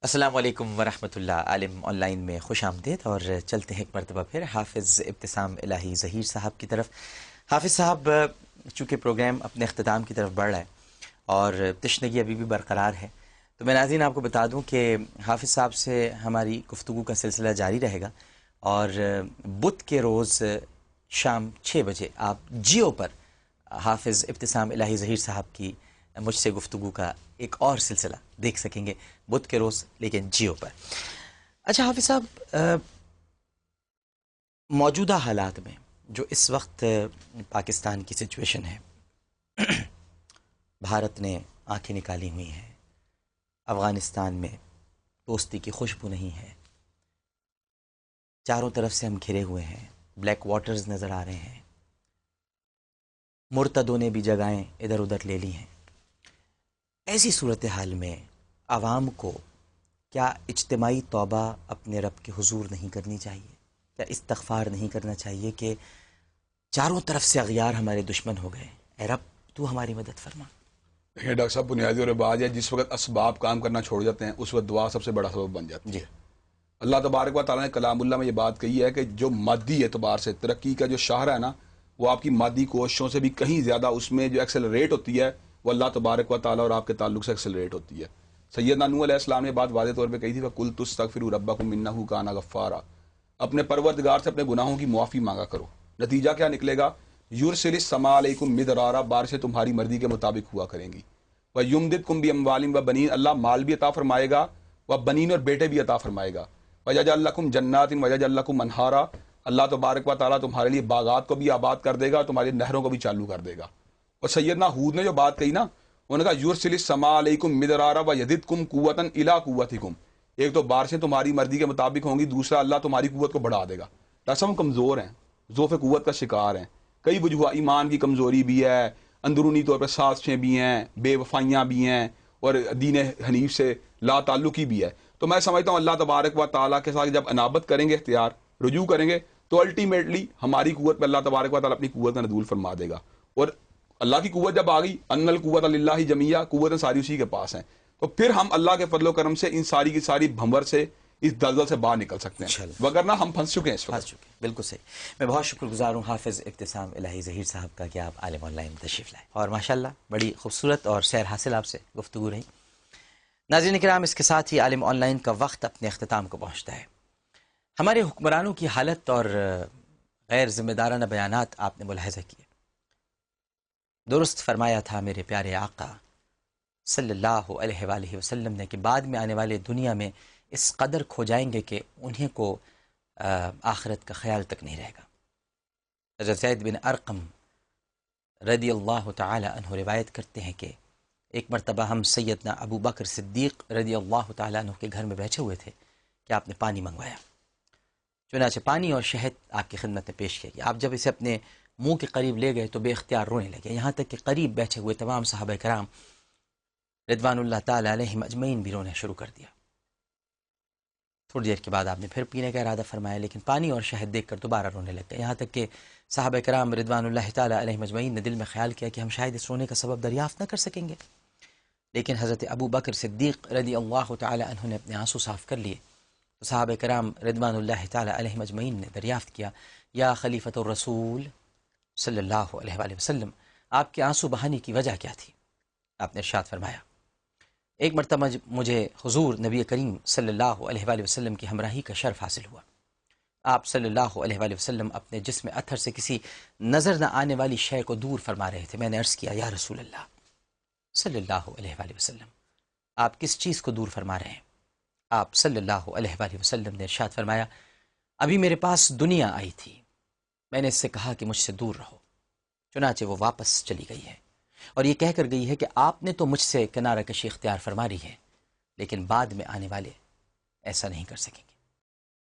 السلام علیکم ورحمۃ اللہ، عالم آن لائن میں خوش آمدید، اور چلتے ہیں ایک مرتبہ پھر حافظ ابتسام الہی ظہیر صاحب کی طرف۔ حافظ صاحب، چونکہ پروگرام اپنے اختتام کی طرف بڑھ رہا ہے اور تشنگی ابھی بھی برقرار ہے، تو میں ناظرین آپ کو بتا دوں کہ حافظ صاحب سے ہماری گفتگو کا سلسلہ جاری رہے گا، اور بدھ کے روز شام 6 بجے آپ جیو پر حافظ ابتسام الہی ظہیر صاحب کی مجھ سے گفتگو کا ایک اور سلسلہ دیکھ سکیں گے بدھ کے روز، لیکن جیو پر۔ اچھا حافظ صاحب، موجودہ حالات میں جو اس وقت پاکستان کی سچویشن ہے، بھارت نے آنکھیں نکالی ہوئی ہیں، افغانستان میں دوستی کی خوشبو نہیں ہے، چاروں طرف سے ہم گھرے ہوئے ہیں، بلیک واٹرز نظر آ رہے ہیں، مرتدوں نے بھی جگہیں ادھر ادھر لے لی ہیں۔ ایسی صورتحال میں عوام کو کیا اجتماعی توبہ اپنے رب کے حضور نہیں کرنی چاہیے؟ کیا استغفار نہیں کرنا چاہیے کہ چاروں طرف سے اغیار ہمارے دشمن ہو گئے، اے رب تو ہماری مدد فرما؟ دیکھیں ڈاکٹر صاحب، بنیادی اور بات ہے، جس وقت اسباب کام کرنا چھوڑ جاتے ہیں اس وقت دعا سب سے بڑا سبب بن جاتی جی ہے۔ اللہ تبارک و تعالیٰ نے کلام اللہ میں یہ بات کہی ہے کہ جو مادی اعتبار سے ترقی کا جو شاہراہ ہے نا، وہ آپ کی مادی کوششوں سے بھی کہیں زیادہ اس میں جو ایکسلریٹ ہوتی ہے وہ اللہ تبارک و تعالیٰ اور آپ کے تعلق سے ایکسلریٹ ہوتی ہے۔ سیدنا نوح علیہ السلام نے بات واضح طور پہ کہی تھی، وَقُلْتُ اسْتَغْفِرُوا رَبَّكُمْ إِنَّهُ كَانَ غَفَّارًا، اپنے پروردگار سے اپنے گناہوں کی معافی مانگا کرو۔ نتیجہ کیا نکلے گا؟ یُرْسِلِ السَّمَاءَ عَلَيْكُمْ مِدْرَارًا، بارشیں تمہاری مرضی کے مطابق ہوا کریں گی۔ وَيُمْدِدْكُمْ بِأَمْوَالٍ وَبَنِينَ، اللہ مال بھی عطا فرمائے گا، وَبَنِينَ اور بیٹے بھی عطا فرمائے گا۔ وَيَجْعَلْ لَكُمْ جَنَّاتٍ وَيَجْعَلْ لَكُمْ أَنْهَارًا، اللہ تبارک و تعالیٰ تمہارے لیے باغات کو بھی آباد کر دے گا، تمہاری نہروں کو بھی چالو کر دے گا۔ اور سیدنا ہود نے جو بات کہی نا، انہوں نے کہا یُرْسِلِ السَّمَاءَ عَلَيْكُمْ مِدْرَارًا وَيَزِدْكُمْ قُوَّةً إِلَىٰ قُوَّتِكُمْ، ایک تو بارشیں تمہاری مرضی کے مطابق ہوں گی، دوسرا اللہ تمہاری قوت کو بڑھا دے گا۔ ڈاکٹر صاحب ہم کمزور ہیں، ضعف قوت کا شکار ہیں، کئی وجوہ، ایمان کی کمزوری بھی ہے، اندرونی طور پر سازشیں بھی ہیں، بے وفائیاں بھی ہیں، اور دین حنیف سے لا تعلقی بھی ہے۔ تو میں سمجھتا ہوں اللہ تبارک و تعالیٰ کے ساتھ جب انابت کریں گے، اختیار رجوع کریں گے، تو الٹیمیٹلی ہماری قوت پہ اللہ تبارک و تعالیٰ اپنی قوت کا نزول فرما دے گا۔ اور اللہ کی قوت جب آ گئی، ان القوت للہ جمیعا، قوتیں ساری اسی کے پاس ہیں، تو پھر ہم اللہ کے فضل و کرم سے ان ساری کی ساری بھنور سے، اس دلدل سے باہر نکل سکتے ہیں، انشاءاللہ وگرنہ ہم پھنس چکے ہیں اس پھنس وقت۔ چکے، بالکل صحیح۔ میں بہت شکر گزار ہوں حافظ ابتسام الہی ظہیر صاحب کا کہ آپ عالم آن لائن تشریف لائے، اور ماشاءاللہ بڑی خوبصورت اور سیر حاصل آپ سے گفتگو رہی۔ ناظرین کرام، اس کے ساتھ ہی عالم آن لائن کا وقت اپنے اختتام کو پہنچتا ہے۔ ہمارے حکمرانوں کی حالت اور غیر ذمہ دارانہ بیانات آپ نے ملاحظہ کیے۔ درست فرمایا تھا میرے پیارے آقا صلی اللہ علیہ وآلہ وسلم نے کہ بعد میں آنے والے دنیا میں اس قدر کھو جائیں گے کہ انہیں کو آخرت کا خیال تک نہیں رہے گا۔ حضرت زید بن ارقم رضی اللہ تعالی عنہ روایت کرتے ہیں کہ ایک مرتبہ ہم سیدنا ابو بکر صدیق رضی اللہ تعالی عنہ کے گھر میں بیٹھے ہوئے تھے کہ آپ نے پانی منگوایا، چنانچہ پانی اور شہد آپ کی خدمت میں پیش کیا گیا۔ آپ جب اسے اپنے منہ کے قریب لے گئے تو بے اختیار رونے لگے، یہاں تک کہ قریب بیٹھے ہوئے تمام صحابہ کرام رضوان اللہ تعالی علیہم اجمعین بھی رونا شروع کر دیا۔ تھوڑی دیر کے بعد آپ نے پھر پینے کا ارادہ فرمایا، لیکن پانی اور شہد دیکھ کر دوبارہ رونے لگ گئے، یہاں تک کہ صحابہ کرام رضوان اللہ تعالی علیہم اجمعین نے دل میں خیال کیا کہ ہم شاید اس رونے کا سبب دریافت نہ کر سکیں گے، لیکن حضرت ابو بکر صدیق رضی اللہ تعالی عنہ نے اپنے آنسو صاف کر لیے، تو صحابہ کرام رضوان اللہ تعالی علیہم اجمعین نے دریافت کیا، یا خلیفۃ الرسول صلی اللہ علیہ وآلہ وسلم، آپ کے آنسو بہانے کی وجہ کیا تھی؟ آپ نے ارشاد فرمایا، ایک مرتبہ مجھے حضور نبی کریم صلی اللہ علیہ وآلہ وسلم کی ہمراہی کا شرف حاصل ہوا۔ آپ صلی اللہ علیہ وآلہ وسلم اپنے جسم اطہر سے کسی نظر نہ آنے والی شے کو دور فرما رہے تھے۔ میں نے عرض کیا، یا رسول اللہ صلی اللہ علیہ وآلہ وسلم، آپ کس چیز کو دور فرما رہے ہیں؟ آپ صلی اللہ علیہ وآلہ وسلم نے ارشاد فرمایا، ابھی میرے پاس دنیا آئی تھی، میں نے اس سے کہا کہ مجھ سے دور رہو، چنانچہ وہ واپس چلی گئی ہے، اور یہ کہہ کر گئی ہے کہ آپ نے تو مجھ سے کنارہ کشی اختیار فرما لی ہے، لیکن بعد میں آنے والے ایسا نہیں کر سکیں گے۔